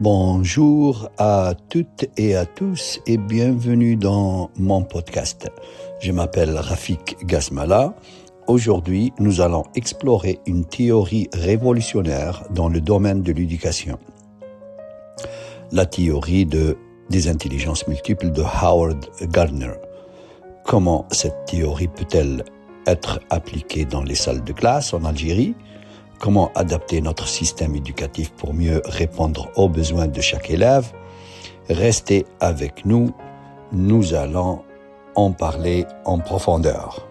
Bonjour à toutes et à tous et bienvenue dans mon podcast. Je m'appelle Rafik Ghasmala. Aujourd'hui, nous allons explorer une théorie révolutionnaire dans le domaine de l'éducation. La théorie des intelligences multiples de Howard Gardner. Comment cette théorie peut-elle être appliquée dans les salles de classe en Algérie ? Comment adapter notre système éducatif pour mieux répondre aux besoins de chaque élève? Restez avec nous, nous allons en parler en profondeur.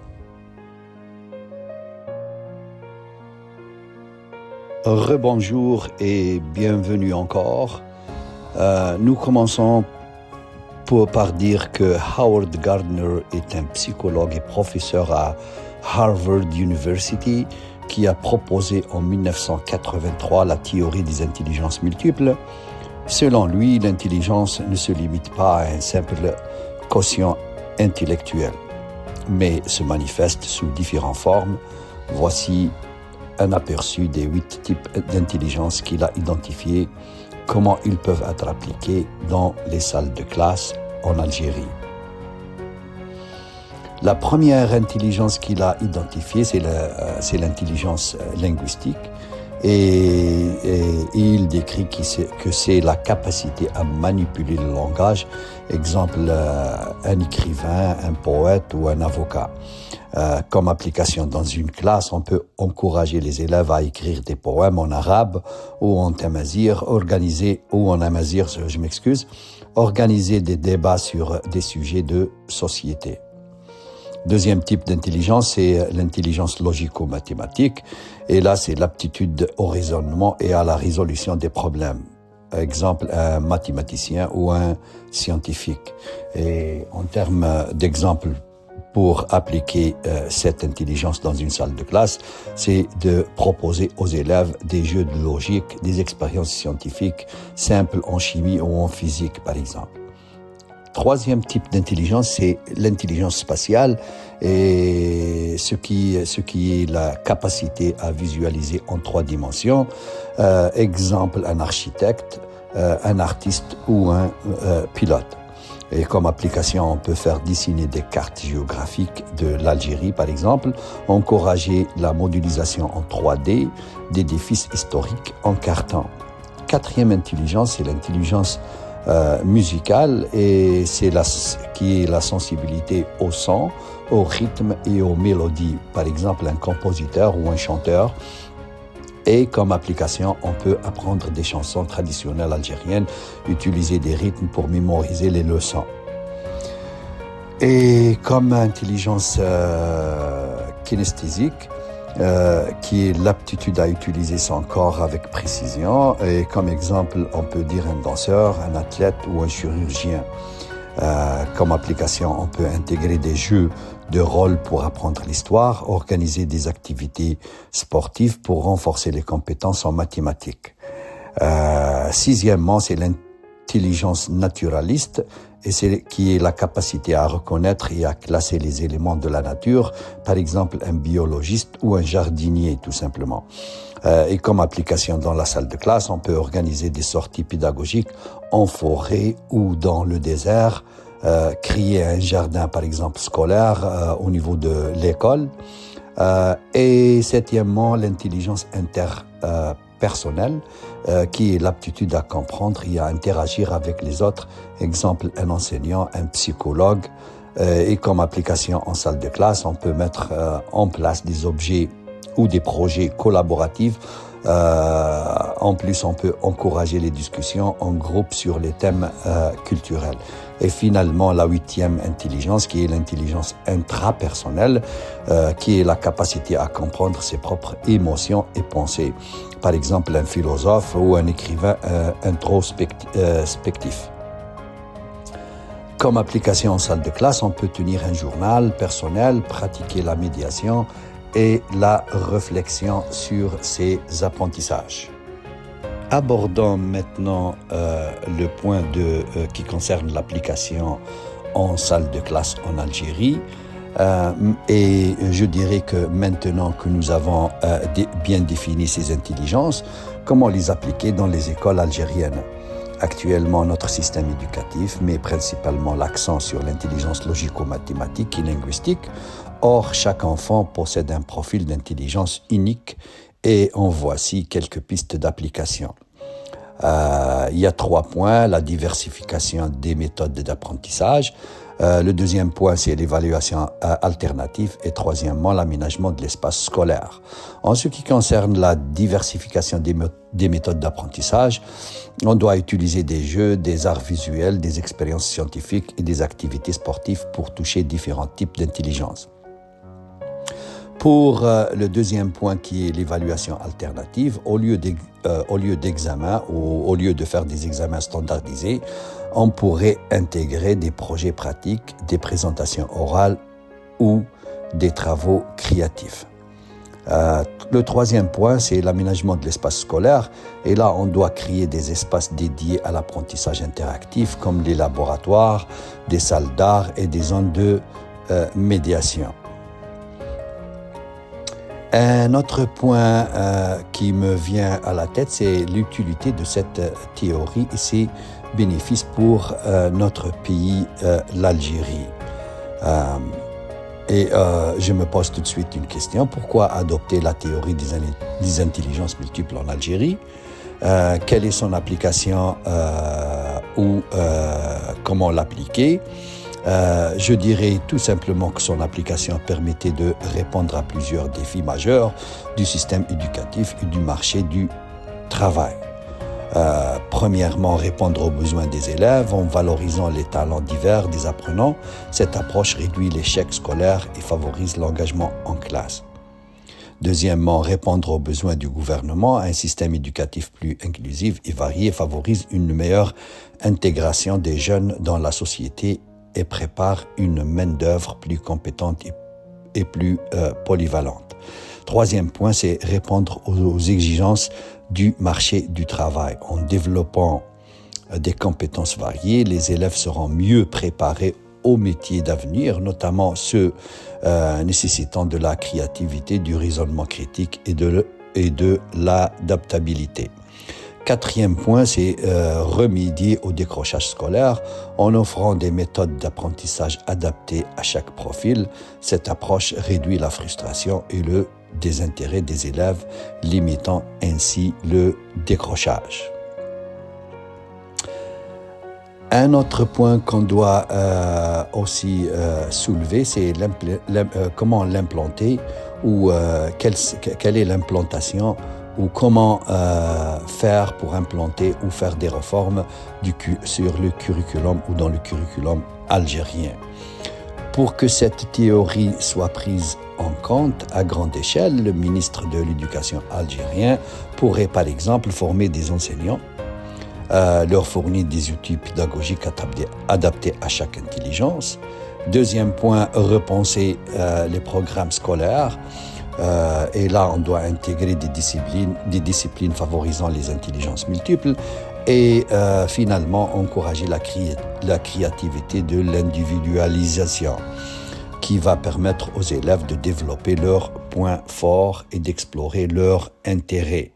Rebonjour et bienvenue encore. Nous commençons par dire que Howard Gardner est un psychologue et professeur à Harvard University qui a proposé en 1983 la théorie des intelligences multiples. Selon lui, l'intelligence ne se limite pas à un simple quotient intellectuel, mais se manifeste sous différentes formes. Voici un aperçu des 8 types d'intelligence qu'il a identifiés, comment ils peuvent être appliqués dans les salles de classe en Algérie. La première intelligence qu'il a identifiée, c'est l'intelligence linguistique. Et il décrit que c'est la capacité à manipuler le langage. Exemple, un écrivain, un poète ou un avocat. Comme application dans une classe, on peut encourager les élèves à écrire des poèmes en arabe ou en tamazight, organiser des débats sur des sujets de société. Deuxième type d'intelligence, c'est l'intelligence logico-mathématique. Et là, c'est l'aptitude au raisonnement et à la résolution des problèmes. Exemple, un mathématicien ou un scientifique. Et en termes d'exemple, pour appliquer cette intelligence dans une salle de classe, c'est de proposer aux élèves des jeux de logique, des expériences scientifiques simples en chimie ou en physique, par exemple. Troisième type d'intelligence, c'est l'intelligence spatiale et ce qui est la capacité à visualiser en 3 dimensions. Exemple, un architecte, un artiste ou un pilote. Et comme application, on peut faire dessiner des cartes géographiques de l'Algérie, par exemple, encourager la modélisation en 3D d'édifices historiques en carton. Quatrième intelligence, c'est l'intelligence musicale et qui est la sensibilité au son, au rythme et aux mélodies. Par exemple, un compositeur ou un chanteur. Et comme application, on peut apprendre des chansons traditionnelles algériennes, utiliser des rythmes pour mémoriser les leçons. Et comme intelligence kinesthésique, qui est l'aptitude à utiliser son corps avec précision. Et comme exemple, on peut dire un danseur, un athlète ou un chirurgien. Comme application, on peut intégrer des jeux de rôle pour apprendre l'histoire, organiser des activités sportives pour renforcer les compétences en mathématiques. Sixièmement, c'est l'intelligence naturaliste, et c'est qui est la capacité à reconnaître et à classer les éléments de la nature, par exemple un biologiste ou un jardinier tout simplement. Et comme application dans la salle de classe, on peut organiser des sorties pédagogiques en forêt ou dans le désert, créer un jardin par exemple scolaire au niveau de l'école. Et septièmement, l'intelligence interpersonnelle, qui est l'aptitude à comprendre et à interagir avec les autres. Exemple, un enseignant, un psychologue. Et comme application en salle de classe, on peut mettre en place des objets ou des projets collaboratifs. En plus, on peut encourager les discussions en groupe sur les thèmes culturels. Et finalement, la 8e intelligence, qui est l'intelligence intrapersonnelle, qui est la capacité à comprendre ses propres émotions et pensées. Par exemple, un philosophe ou un écrivain introspectif. Comme application en salle de classe, on peut tenir un journal personnel, pratiquer la médiation et la réflexion sur ses apprentissages. Abordons maintenant le point qui concerne l'application en salle de classe en Algérie. Et je dirais que maintenant que nous avons bien défini ces intelligences, comment les appliquer dans les écoles algériennes. actuellement notre système éducatif met principalement l'accent sur l'intelligence logico-mathématique et linguistique. Or, chaque enfant possède un profil d'intelligence unique et en voici quelques pistes d'application. Il y a 3 points, la diversification des méthodes d'apprentissage. Le deuxième point, c'est l'évaluation alternative. Et troisièmement, l'aménagement de l'espace scolaire. En ce qui concerne la diversification des méthodes d'apprentissage, on doit utiliser des jeux, des arts visuels, des expériences scientifiques et des activités sportives pour toucher différents types d'intelligence. Pour le deuxième point qui est l'évaluation alternative, au lieu d'examen ou au lieu de faire des examens standardisés, on pourrait intégrer des projets pratiques, des présentations orales ou des travaux créatifs. Le troisième point, c'est l'aménagement de l'espace scolaire. Et là, on doit créer des espaces dédiés à l'apprentissage interactif comme les laboratoires, des salles d'art et des zones de médiation. Un autre point qui me vient à la tête, c'est l'utilité de cette théorie et ses bénéfices pour notre pays, l'Algérie. Je me pose tout de suite une question. Pourquoi adopter la théorie des intelligences multiples en Algérie? Quelle est son application ou comment l'appliquer? Je dirais tout simplement que son application permettait de répondre à plusieurs défis majeurs du système éducatif et du marché du travail. Premièrement, répondre aux besoins des élèves en valorisant les talents divers des apprenants. Cette approche réduit l'échec scolaire et favorise l'engagement en classe. Deuxièmement, répondre aux besoins du gouvernement. Un système éducatif plus inclusif et varié favorise une meilleure intégration des jeunes dans la société et prépare une main-d'œuvre plus compétente et plus polyvalente. Troisième point, c'est répondre aux exigences du marché du travail. En développant des compétences variées, les élèves seront mieux préparés aux métiers d'avenir, notamment ceux nécessitant de la créativité, du raisonnement critique et de l'adaptabilité. Quatrième point, c'est remédier au décrochage scolaire en offrant des méthodes d'apprentissage adaptées à chaque profil. Cette approche réduit la frustration et le désintérêt des élèves, limitant ainsi le décrochage. Un autre point qu'on doit aussi soulever, c'est comment l'implanter ou quelle est l'implantation ou comment faire pour implanter ou faire des réformes sur le curriculum ou dans le curriculum algérien. Pour que cette théorie soit prise en compte à grande échelle, le ministre de l'Éducation algérien pourrait par exemple former des enseignants, leur fournir des outils pédagogiques adaptés à chaque intelligence. Deuxième point, repenser les programmes scolaires. Et là, on doit intégrer des disciplines favorisant les intelligences multiples et finalement encourager la créativité de l'individualisation qui va permettre aux élèves de développer leurs points forts et d'explorer leurs intérêts.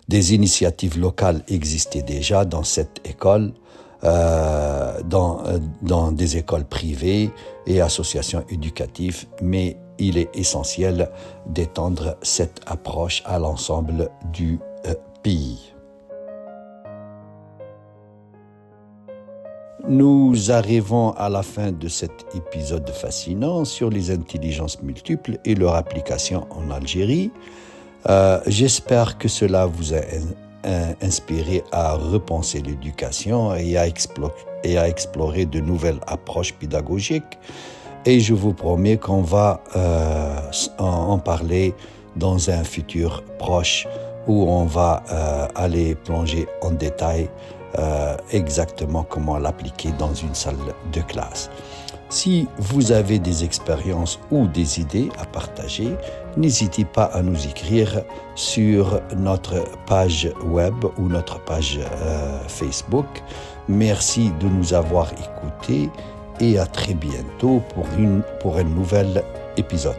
Des initiatives locales existaient déjà dans cette école, dans des écoles privées et associations éducatives, mais il est essentiel d'étendre cette approche à l'ensemble du pays. Nous arrivons à la fin de cet épisode fascinant sur les intelligences multiples et leur application en Algérie. J'espère que cela vous a inspiré à repenser l'éducation et à explorer de nouvelles approches pédagogiques. Et je vous promets qu'on va en parler dans un futur proche où on va aller plonger en détail exactement comment l'appliquer dans une salle de classe. Si vous avez des expériences ou des idées à partager, n'hésitez pas à nous écrire sur notre page web ou notre page Facebook. Merci de nous avoir écoutés et à très bientôt pour un nouvel épisode.